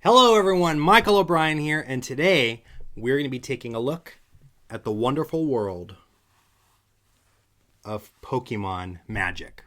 Hello everyone, Michael O'Brien here, and today we're going to be taking a look at the wonderful world of Pokemon magic.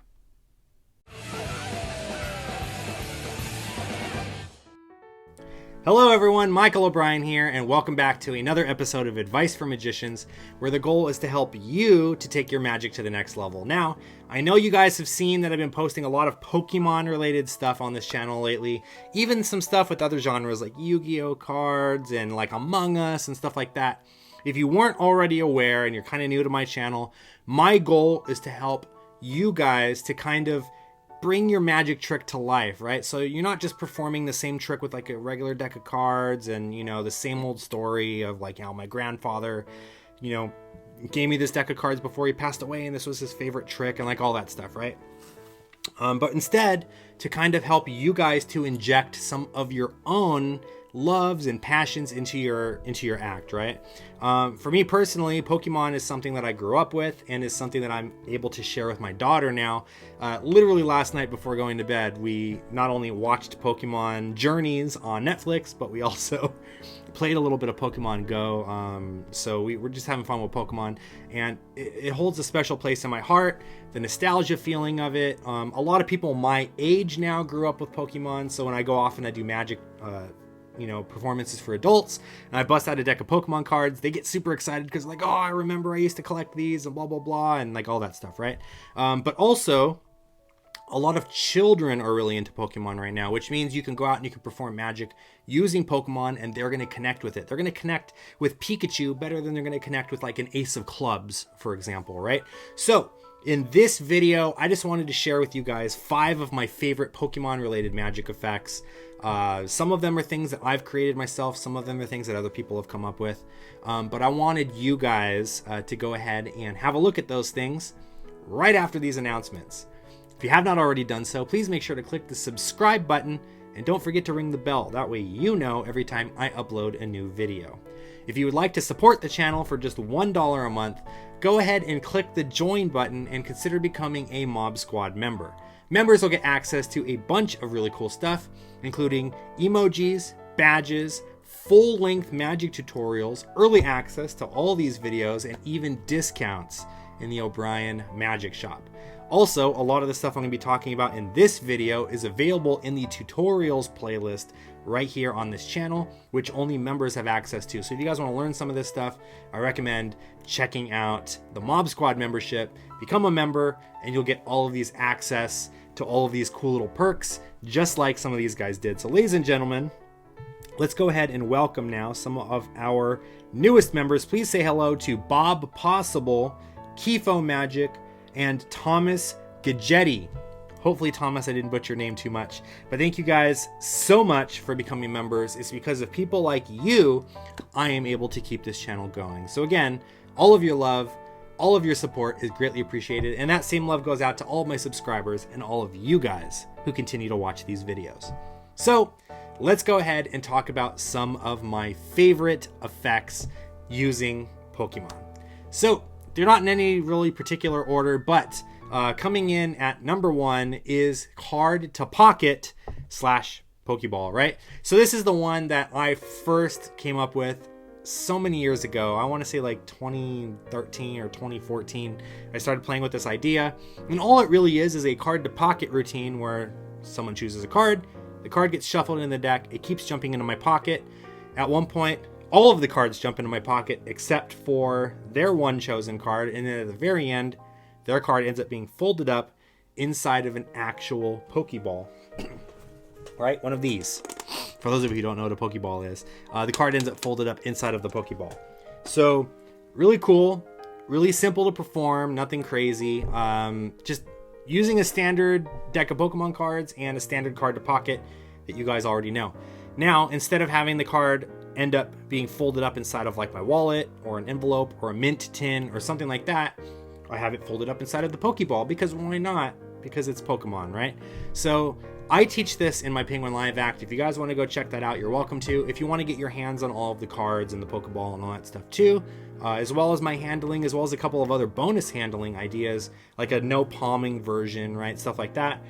Hello everyone, Michael O'Brien here, and welcome back to another episode of Advice for Magicians, where the goal is to help you to take your magic to the next level. Now, I know you guys have seen that I've been posting a lot of Pokemon related stuff on this channel lately, even some stuff with other genres like Yu-Gi-Oh cards and like Among Us and stuff like that. If you weren't already aware and you're kind of new to my channel, my goal is to help you guys to kind of bring your magic trick to life, right? So you're not just performing the same trick with like a regular deck of cards and, you know, the same old story of like how my grandfather, you know, gave me this deck of cards before he passed away and this was his favorite trick and like all that stuff, right? But instead, to kind of help you guys to inject some of your own loves and passions into your act, right? For me personally, Pokemon is something that I grew up with and is something that I'm able to share with my daughter now. Literally last night before going to bed, we not only watched Pokemon Journeys on Netflix, but we also played a little bit of Pokemon Go. So we're just having fun with Pokemon, and it holds a special place in my heart. The nostalgia feeling of it. A lot of people my age now grew up with Pokemon, so when I go off and I do magic performances for adults and I bust out a deck of Pokemon cards, they get super excited because like, oh, I remember I used to collect these and blah blah blah and like all that stuff, right? But also a lot of children are really into Pokemon right now, which means you can go out and you can perform magic using Pokemon and they're going to connect with it. They're going to connect with Pikachu better than they're going to connect with like an Ace of Clubs, for example, right? So in this video, I just wanted to share with you guys 5 of my favorite Pokemon related magic effects. Some of them are things that I've created myself. Some of them are things that other people have come up with. But I wanted you guys to go ahead and have a look at those things right after these announcements. If you have not already done so, please make sure to click the subscribe button and don't forget to ring the bell. That way you know every time I upload a new video. If you would like to support the channel for just $1 a month, go ahead and click the join button and consider becoming a Mob Squad member. Members will get access to a bunch of really cool stuff, including emojis, badges, full-length magic tutorials, early access to all these videos, and even discounts in the O'Brien Magic Shop. Also, a lot of the stuff I'm going to be talking about in this video is available in the tutorials playlist right here on this channel, which only members have access to. So if you guys want to learn some of this stuff, I recommend checking out the Mob Squad membership. Become a member and you'll get all of these access to all of these cool little perks, just like some of these guys did. So ladies and gentlemen, let's go ahead and welcome now some of our newest members. Please say hello to Bob Possible, Kifo Magic, and Thomas Gadgetti. Hopefully, Thomas, I didn't butcher your name too much. But thank you guys so much for becoming members. It's because of people like you, I am able to keep this channel going. So again, all of your love, all of your support is greatly appreciated. And that same love goes out to all of my subscribers and all of you guys who continue to watch these videos. So let's go ahead and talk about some of my favorite effects using Pokemon. So they're not in any really particular order, but coming in at number 1 is card to pocket / Pokeball, right? So this is the one that I first came up with so many years ago. I want to say like 2013 or 2014. I started playing with this idea, and all it really is a card to pocket routine where someone chooses a card, the card gets shuffled in the deck, it keeps jumping into my pocket. At one point, all of the cards jump into my pocket except for their one chosen card, and then at the very end, their card ends up being folded up inside of an actual Pokeball. Right? One of these. For those of you who don't know what a Pokeball is, the card ends up folded up inside of the Pokeball. So, really cool, really simple to perform, nothing crazy. Just using a standard deck of Pokemon cards and a standard card to pocket that you guys already know. Now, instead of having the card end up being folded up inside of like my wallet or an envelope or a mint tin or something like that, I have it folded up inside of the Pokeball, because why not? Because it's Pokemon, right? So I teach this in my Penguin Live Act. If you guys want to go check that out, you're welcome to. If you want to get your hands on all of the cards and the Pokeball and all that stuff too, as well as my handling, as well as a couple of other bonus handling ideas, like a no palming version, right? Stuff like that.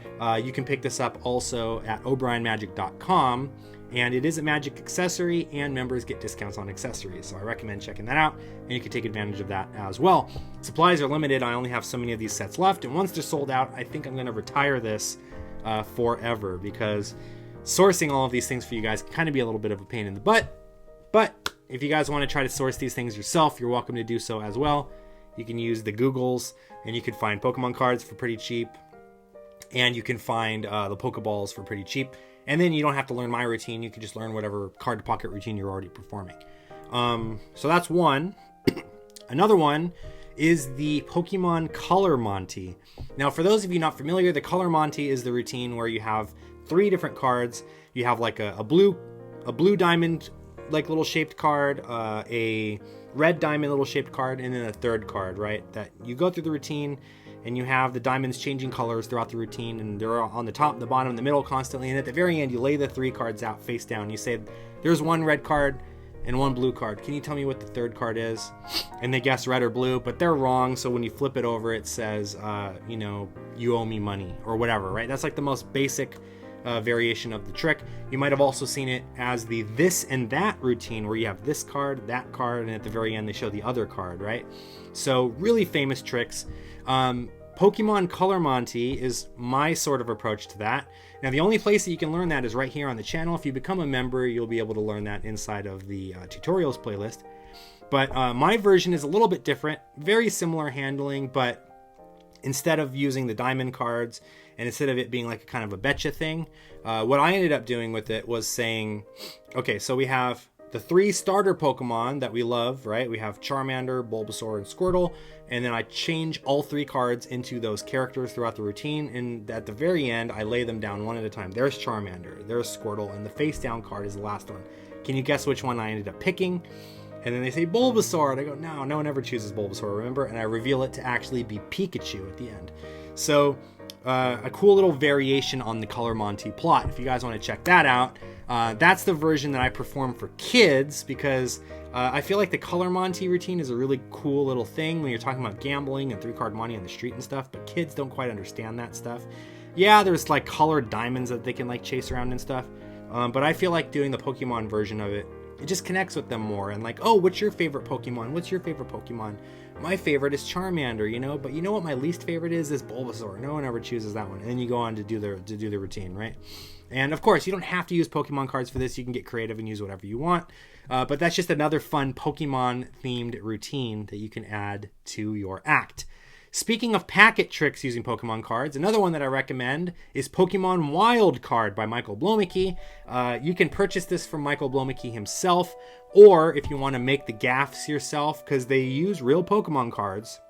You can pick this up also at o'brienmagic.com. And it is a magic accessory, and members get discounts on accessories. So I recommend checking that out, and you can take advantage of that as well. Supplies are limited. I only have so many of these sets left, and once they're sold out, I think I'm going to retire this forever, because sourcing all of these things for you guys can kind of be a little bit of a pain in the butt. But if you guys want to try to source these things yourself, you're welcome to do so as well. You can use the Googles, and you can find Pokemon cards for pretty cheap, and you can find the Pokeballs for pretty cheap. And then you don't have to learn my routine. You can just learn whatever card to pocket routine you're already performing. So that's one. Another one is the Pokemon Color Monty. Now, for those of you not familiar, the Color Monty is the routine where you have 3 different cards. You have like a blue diamond, like little shaped card, a red diamond little shaped card, and then a third card, right? That you go through the routine, and you have the diamonds changing colors throughout the routine, and they're on the top, the bottom, the middle constantly. And at the very end, you lay the 3 cards out face down. You say, there's 1 red card and 1 blue card. Can you tell me what the third card is? And they guess red or blue, but they're wrong. So when you flip it over, it says, you owe me money or whatever, right? That's like the most basic variation of the trick. You might have also seen it as the this and that routine, where you have this card, that card, and at the very end, they show the other card, right? So really famous tricks. Pokemon Color Monty is my sort of approach to that. Now, the only place that you can learn that is right here on the channel. If you become a member, you'll be able to learn that inside of the tutorials playlist. But my version is a little bit different, very similar handling, but instead of using the diamond cards, and instead of it being like a kind of a betcha thing, what I ended up doing with it was saying, okay, so we have the 3 starter Pokemon that we love, right? We have Charmander, Bulbasaur, and Squirtle. And then I change all 3 cards into those characters throughout the routine. And at the very end, I lay them down one at a time. There's Charmander, there's Squirtle, and the face down card is the last one. Can you guess which one I ended up picking? And then they say Bulbasaur, and I go, no one ever chooses Bulbasaur, remember? And I reveal it to actually be Pikachu at the end. So a cool little variation on the Color Monty plot. If you guys want to check that out, that's the version that I perform for kids, because I feel like the Color Monty routine is a really cool little thing when you're talking about gambling and 3-card money on the street and stuff, but kids don't quite understand that stuff. Yeah, there's like colored diamonds that they can like chase around and stuff, but I feel like doing the Pokemon version of it, it just connects with them more. And like, oh, what's your favorite Pokemon? What's your favorite Pokemon? My favorite is Charmander, but you know what my least favorite is Bulbasaur. No one ever chooses that one. And then you go on to do the routine, right? And of course, you don't have to use Pokemon cards for this. You can get creative and use whatever you want. But that's just another fun Pokemon-themed routine that you can add to your act. Speaking of packet tricks using Pokemon cards, another one that I recommend is Pokemon Wild Card by Michael Blomeke. You can purchase this from Michael Blomeke himself, or if you want to make the gaffs yourself, because they use real Pokemon cards,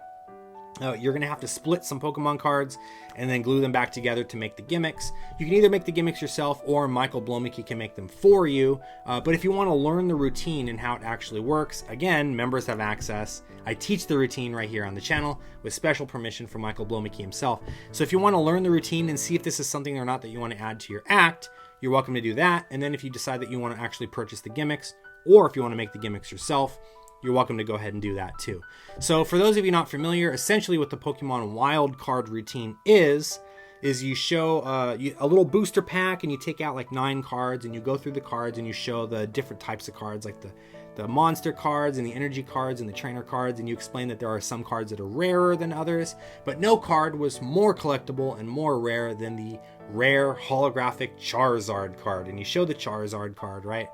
you're going to have to split some Pokemon cards and then glue them back together to make the gimmicks. You can either make the gimmicks yourself, or Michael Blomeke can make them for you. But if you want to learn the routine and how it actually works, again, members have access. I teach the routine right here on the channel with special permission from Michael Blomeke himself. So if you want to learn the routine and see if this is something or not that you want to add to your act, you're welcome to do that. And then if you decide that you want to actually purchase the gimmicks, or if you want to make the gimmicks yourself, you're welcome to go ahead and do that too. So for those of you not familiar, essentially what the Pokemon Wild Card routine is you show a little booster pack, and you take out like 9 cards, and you go through the cards and you show the different types of cards, like the monster cards and the energy cards and the trainer cards, and you explain that there are some cards that are rarer than others, but no card was more collectible and more rare than the rare holographic Charizard card. And you show the Charizard card, right?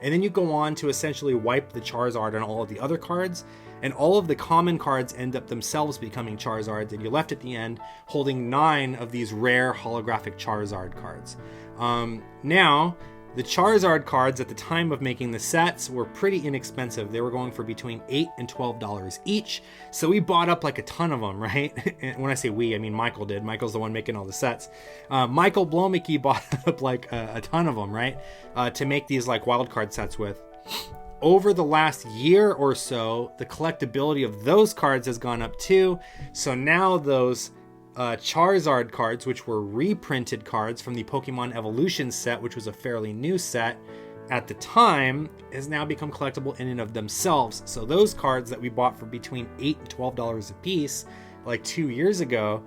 And then you go on to essentially wipe the Charizard on all of the other cards, and all of the common cards end up themselves becoming Charizards, and you're left at the end holding 9 of these rare holographic Charizard cards. Now, the Charizard cards at the time of making the sets were pretty inexpensive. They were going for between $8 and $12 each. So we bought up like a ton of them, right? And when I say we, I mean Michael did. Michael's the one making all the sets. Michael Blomeke bought up like a ton of them, right? To make these like wildcard sets with. Over the last year or so, the collectability of those cards has gone up too. So now those Charizard cards, which were reprinted cards from the Pokemon Evolution set, which was a fairly new set at the time, has now become collectible in and of themselves. So those cards that we bought for between $8 and $12 a piece like 2 years ago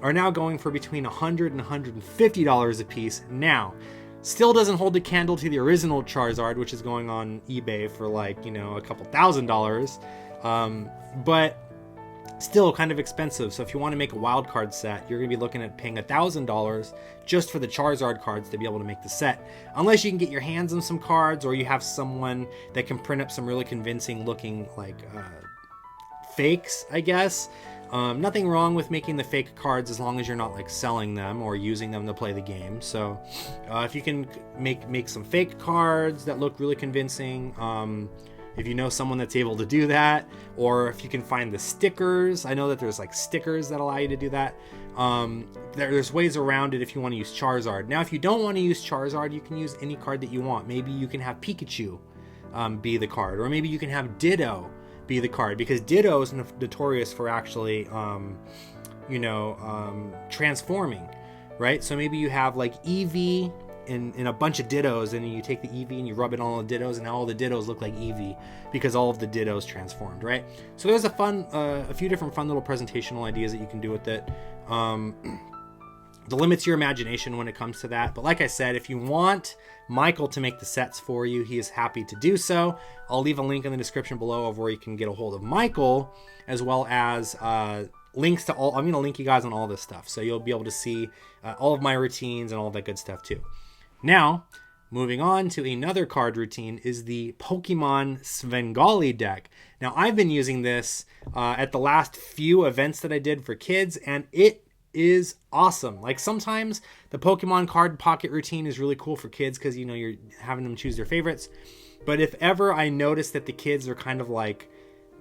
are now going for between $100 and $150 a piece now. Still doesn't hold a candle to the original Charizard, which is going on eBay for like, you know, a couple $1,000s. But still kind of expensive. So if you want to make a wild card set, you're going to be looking at paying $1,000 just for the Charizard cards to be able to make the set. Unless you can get your hands on some cards, or you have someone that can print up some really convincing looking like fakes, I guess. Nothing wrong with making the fake cards as long as you're not like selling them or using them to play the game. So if you can make some fake cards that look really convincing, if you know someone that's able to do that, or if you can find the stickers. I know that there's like stickers that allow you to do that. There's ways around it if you want to use Charizard. Now, if you don't want to use Charizard, you can use any card that you want. Maybe you can have Pikachu be the card, or maybe you can have Ditto be the card, because Ditto is notorious for actually, transforming, right? So maybe you have like Eevee in a bunch of Dittos, and you take the Eevee and you rub it on all the Dittos, and now all the Dittos look like Eevee because all of the Dittos transformed, right? So there's a few different fun little presentational ideas that you can do with it. The limits your imagination when it comes to that. But like I said, if you want Michael to make the sets for you, he is happy to do so. I'll leave a link in the description below of where you can get a hold of Michael, as well as links to all. I'm going to link you guys on all this stuff, so you'll be able to see all of my routines and all that good stuff too. Now, moving on to another card routine is the Pokemon Svengali deck. Now, I've been using this at the last few events that I did for kids, and it is awesome. Like, sometimes the Pokemon card pocket routine is really cool for kids because, you know, you're having them choose their favorites. But if ever I notice that the kids are kind of like,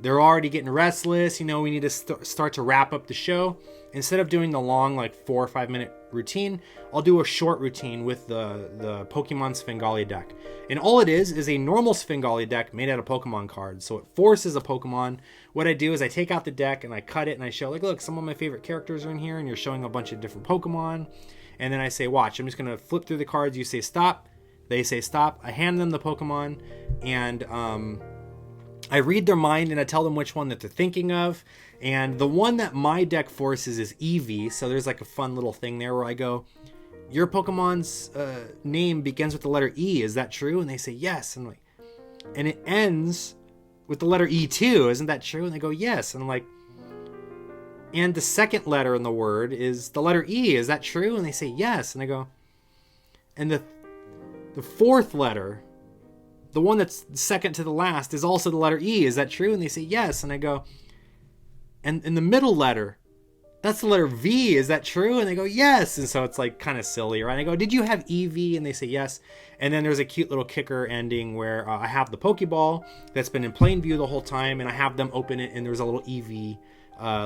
they're already getting restless, you know, we need to start to wrap up the show, instead of doing the long, like 4 or 5 minute routine, I'll do a short routine with the Pokemon Svengali deck. And all it is a normal Svengali deck made out of Pokemon cards. So it forces a Pokemon. What I do is I take out the deck and I cut it and I show, like, look, some of my favorite characters are in here, and you're showing a bunch of different Pokemon. And then I say, watch, I'm just going to flip through the cards. You say stop. They say stop. I hand them the Pokemon, and I read their mind and I tell them which one that they're thinking of. And the one that my deck forces is Eevee. So there's like a fun little thing there where I go, your Pokemon's name begins with the letter E. Is that true? And they say yes. And I'm like, and it ends with the letter E too. Isn't that true? And they go, yes. And I'm like, and the second letter in the word is the letter E. Is that true? And they say yes. And I go, and the fourth letter, the one that's second to the last, is also the letter E. Is that true? And they say yes. And I go, and in the middle letter, that's the letter V. Is that true? And they go, yes. And so it's like kind of silly, right? And I go, did you have EV? And they say yes. And then there's a cute little kicker ending where I have the Pokeball that's been in plain view the whole time, and I have them open it, and there's a little EV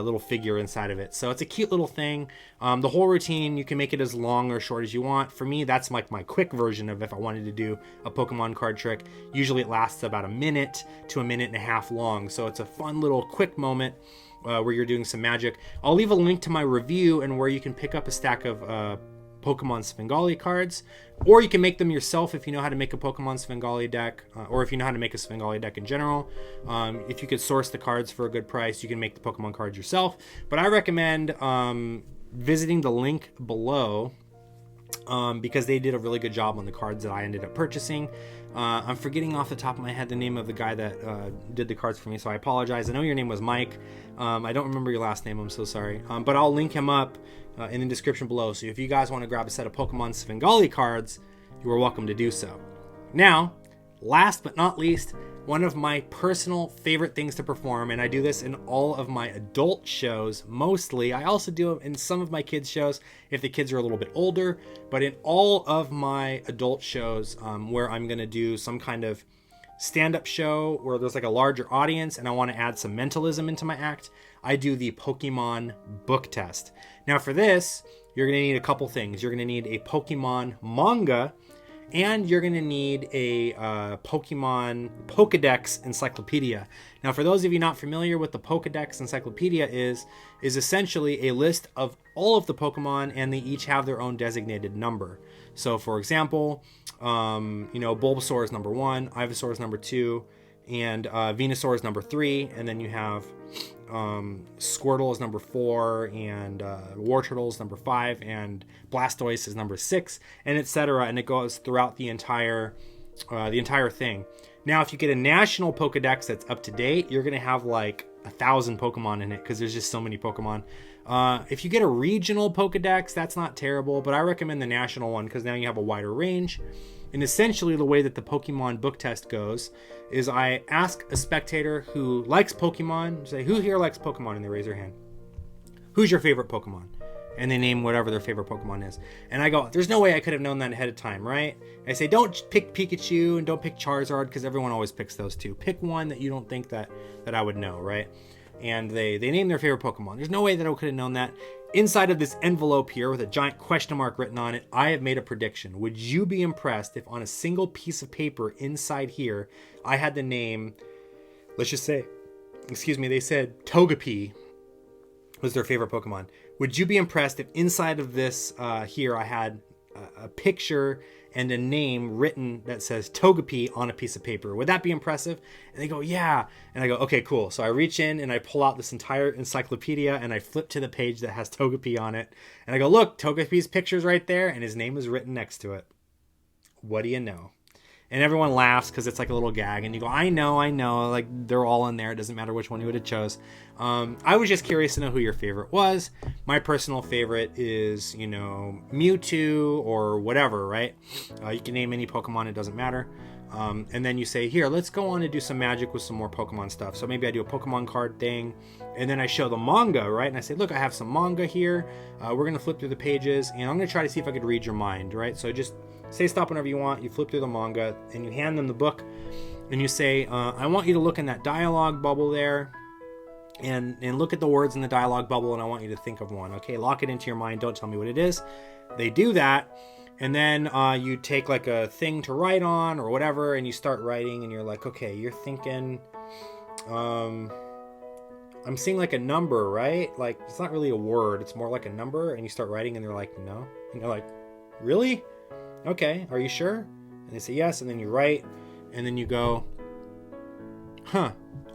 little figure inside of it. So it's a cute little thing. The whole routine, you can make it as long or short as you want. For me, that's like my quick version of if I wanted to do a Pokemon card trick. Usually it lasts about a minute to a minute and a half long. So it's a fun little quick moment where you're doing some magic. I'll leave a link to my review and where you can pick up a stack of Pokemon Svengali cards, or you can make them yourself if you know how to make a Pokemon Svengali deck, or if you know how to make a Svengali deck in general. If you could source the cards for a good price, you can make the Pokemon cards yourself. But I recommend visiting the link below because they did a really good job on the cards that I ended up purchasing. I'm forgetting off the top of my head the name of the guy that did the cards for me, so I apologize. I know your name was Mike. I don't remember your last name. I'm so sorry. But I'll link him up in the description below. So if you guys want to grab a set of Pokemon Svengali cards, you are welcome to do so. Now, last but not least, one of my personal favorite things to perform, and I do this in all of my adult shows mostly. I also do it in some of my kids' shows if the kids are a little bit older, but in all of my adult shows where I'm going to do some kind of stand-up show where there's like a larger audience and I want to add some mentalism into my act, I do the Pokemon book test. Now for this, you're going to need a couple things. You're going to need a Pokemon manga, and you're going to need a Pokemon Pokedex Encyclopedia. Now, for those of you not familiar with the Pokedex Encyclopedia is essentially a list of all of the Pokemon, and they each have their own designated number. So, for example, Bulbasaur is number 1, Ivysaur is number 2, and Venusaur is number 3, and then you have Squirtle is number 4, and Wartortle is number 5, and Blastoise is number 6, and etc. And it goes throughout the entire thing. Now, if you get a national Pokedex that's up to date, you're gonna have like 1,000 Pokemon in it because there's just so many Pokemon. If you get a regional Pokedex, that's not terrible, but I recommend the national one because now you have a wider range. And essentially the way that the Pokemon book test goes is I ask a spectator who likes Pokemon, say, who here likes Pokemon? And they raise their hand. Who's your favorite Pokemon? And they name whatever their favorite Pokemon is. And I go, there's no way I could have known that ahead of time, right? I say, don't pick Pikachu and don't pick Charizard because everyone always picks those two. Pick one that you don't think that I would know, right? And they name their favorite Pokemon. There's no way that I could have known that. Inside of this envelope here with a giant question mark written on it, I have made a prediction. Would you be impressed if on a single piece of paper inside here, I had the name, let's just say, they said Togepi was their favorite Pokemon. Would you be impressed if inside of this here I had a picture and a name written that says Togepi on a piece of paper? Would that be impressive? And they go, yeah. And I go, okay, cool. So I reach in and I pull out this entire encyclopedia and I flip to the page that has Togepi on it. And I go, look, Togepi's picture's right there and his name is written next to it. What do you know? And everyone laughs because it's like a little gag. And you go, I know. Like, they're all in there. It doesn't matter which one you would have chose. I was just curious to know who your favorite was. My personal favorite is, Mewtwo or whatever, right? You can name any Pokemon. It doesn't matter. And then you say, here, let's go on and do some magic with some more Pokemon stuff. So maybe I do a Pokemon card thing. And then I show the manga, right? And I say, look, I have some manga here. We're going to flip through the pages. And I'm going to try to see if I could read your mind, right? So just say stop whenever you want. You flip through the manga and you hand them the book and you say, I want you to look in that dialogue bubble there and look at the words in the dialogue bubble, and I want you to think of one. Okay, lock it into your mind. Don't tell me what it is. They do that, and then you take like a thing to write on or whatever, and you start writing, and you're like, okay, you're thinking, I'm seeing like a number, right? Like, it's not really a word. It's more like a number, and you start writing, and they're like, no. And you're like, really? Okay, are you sure? And they say yes, and then you write, and then you go,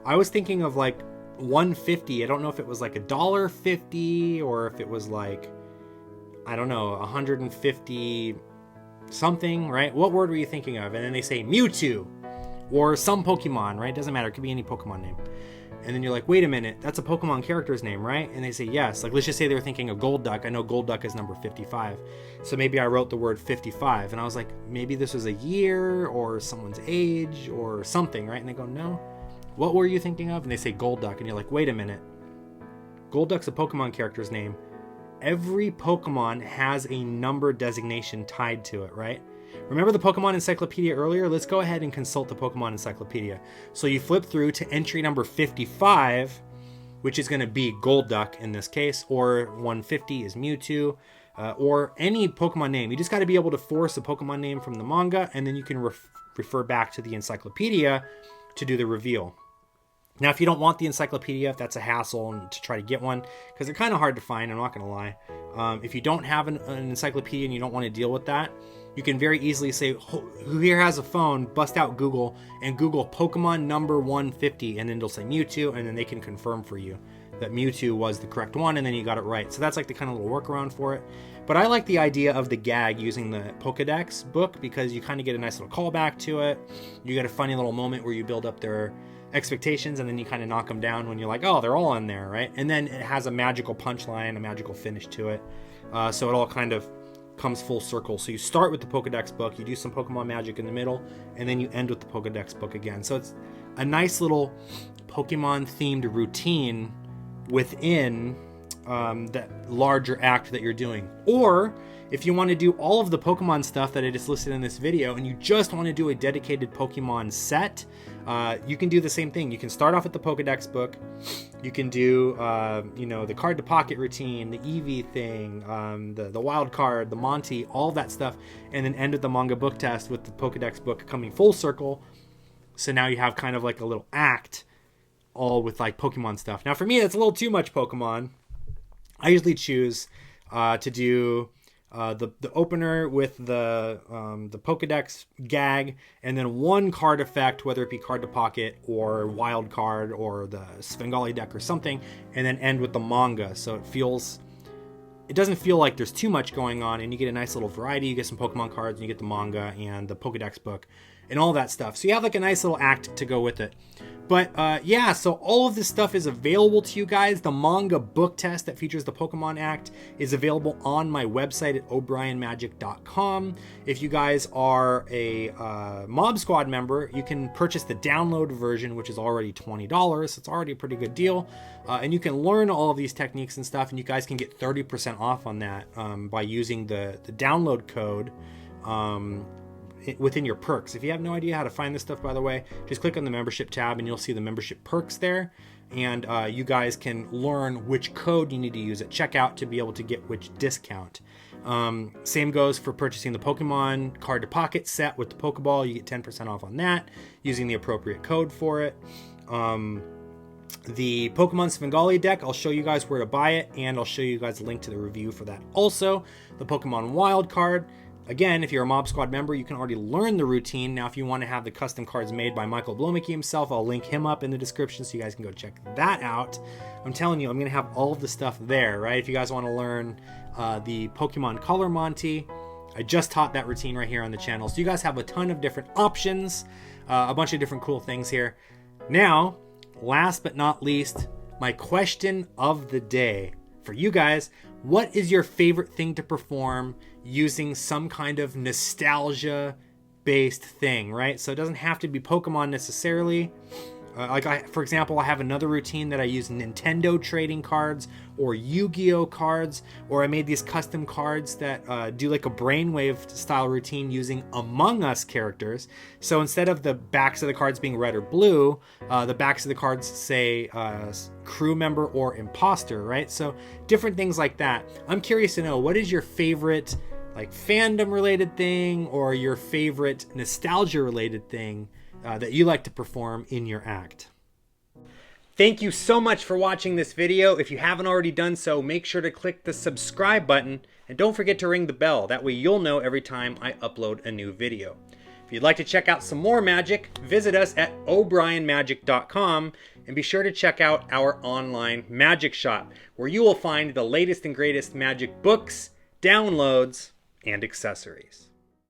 I was thinking of like 150. I don't know if it was like $1.50 or if it was like, I don't know, 150 something, right? What word were you thinking of? And then they say Mewtwo or some Pokemon, right? Doesn't matter. It could be any Pokemon name. And then you're like, wait a minute, that's a Pokemon character's name, right? And they say yes. Like, let's just say they were thinking of Golduck. I know Golduck is number 55. So maybe I wrote the word 55. And I was like, maybe this was a year or someone's age or something, right? And they go, no. What were you thinking of? And they say Golduck. And you're like, wait a minute. Golduck's a Pokemon character's name. Every Pokemon has a number designation tied to it, right? Remember the Pokemon Encyclopedia earlier? Let's go ahead and consult the Pokemon Encyclopedia. So you flip through to entry number 55, which is going to be Golduck in this case, or 150 is Mewtwo, or any Pokemon name. You just got to be able to force a Pokemon name from the manga, and then you can refer back to the Encyclopedia to do the reveal. Now, if you don't want the Encyclopedia, if that's a hassle to try to get one, because they're kind of hard to find, I'm not going to lie. If you don't have an Encyclopedia and you don't want to deal with that, you can very easily say, who here has a phone, bust out Google, and Google Pokemon number 150, and then it'll say Mewtwo, and then they can confirm for you that Mewtwo was the correct one, and then you got it right. So that's like the kind of little workaround for it. But I like the idea of the gag using the Pokedex book, because you kind of get a nice little callback to it. You get a funny little moment where you build up their expectations, and then you kind of knock them down when you're like, oh, they're all in there, right? And then it has a magical punchline, a magical finish to it. So it all kind of comes full circle. So you start with the Pokedex book, you do some Pokemon magic in the middle, and then you end with the Pokedex book again. So it's a nice little Pokemon themed routine within that larger act that you're doing. Or if you want to do all of the Pokemon stuff that I just listed in this video, and you just want to do a dedicated Pokemon set, you can do the same thing. You can start off with the Pokedex book. You can do, the card to pocket routine, the Eevee thing, the wild card, the Monty, all that stuff, and then end with the manga book test with the Pokedex book coming full circle. So now you have kind of like a little act, all with like Pokemon stuff. Now for me, that's a little too much Pokemon. I usually choose to do the opener with the Pokedex gag, and then one card effect, whether it be card to pocket or wild card or the Svengali deck or something, and then end with the manga. So it doesn't feel like there's too much going on, and you get a nice little variety. You get some Pokemon cards, and you get the manga and the Pokedex book and all that stuff. So you have like a nice little act to go with it. But yeah, so all of this stuff is available to you guys. The manga book test that features the Pokemon Act is available on my website at o'brienmagic.com. If you guys are a Mob Squad member, you can purchase the download version, which is already $20. It's already a pretty good deal. And you can learn all of these techniques and stuff, and you guys can get 30% off on that by using the download code within your perks. If you have no idea how to find this stuff, by the way, just click on the membership tab and you'll see the membership perks there, and you guys can learn which code you need to use at checkout to be able to get which discount. Same goes for purchasing the Pokemon card to pocket set with the Pokeball. You get 10% off on that using the appropriate code for it. The Pokemon Svengali deck, I'll show you guys where to buy it, and I'll show you guys a link to the review for that. Also, the Pokemon Wild Card. Again, if you're a Mob Squad member, you can already learn the routine. Now, if you want to have the custom cards made by Michael Blomicki himself, I'll link him up in the description so you guys can go check that out. I'm telling you, I'm going to have all of the stuff there, right? If you guys want to learn the Pokemon Color Monty, I just taught that routine right here on the channel. So you guys have a ton of different options, a bunch of different cool things here. Now, last but not least, my question of the day for you guys: what is your favorite thing to perform using some kind of nostalgia based thing, right? So it doesn't have to be Pokemon necessarily. For example, I have another routine that I use Nintendo trading cards or Yu-Gi-Oh cards, or I made these custom cards that do like a brainwave style routine using Among Us characters. So instead of the backs of the cards being red or blue, the backs of the cards say crew member or imposter, right? So different things like that. I'm curious to know, what is your favorite like fandom related thing or your favorite nostalgia related thing that you like to perform in your act? Thank you so much for watching this video. If you haven't already done so, make sure to click the subscribe button and don't forget to ring the bell. That way you'll know every time I upload a new video. If you'd like to check out some more magic, visit us at o'brienmagic.com and be sure to check out our online magic shop, where you will find the latest and greatest magic books, downloads, and accessories.